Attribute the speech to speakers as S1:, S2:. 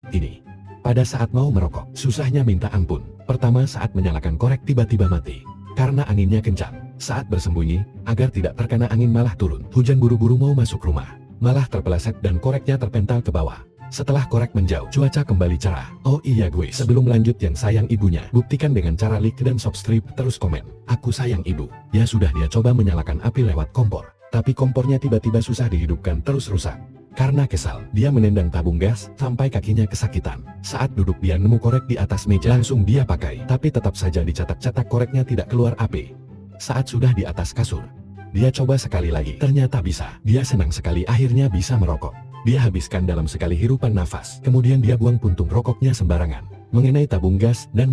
S1: Ini. Pada saat mau merokok, susahnya minta ampun. Pertama saat menyalakan korek tiba-tiba mati. Karena anginnya kencang. Saat bersembunyi, agar tidak terkena angin malah turun. Hujan buru-buru mau masuk rumah. Malah terpeleset dan koreknya terpental ke bawah. Setelah korek menjauh, cuaca kembali cerah. Oh iya gue, sebelum lanjut yang sayang ibunya, buktikan dengan cara like dan subscribe terus komen. Aku sayang ibu. Ya sudah dia coba menyalakan api lewat kompor. Tapi kompornya tiba-tiba susah dihidupkan terus rusak. Karena kesal, dia menendang tabung gas sampai kakinya kesakitan. Saat duduk dia nemu korek di atas meja langsung dia pakai. Tapi tetap saja dicatak-catak koreknya tidak keluar api. Saat sudah di atas kasur, dia coba sekali lagi. Ternyata bisa. Dia senang sekali akhirnya bisa merokok. Dia habiskan dalam sekali hirupan nafas. Kemudian dia buang puntung rokoknya sembarangan. Mengenai tabung gas dan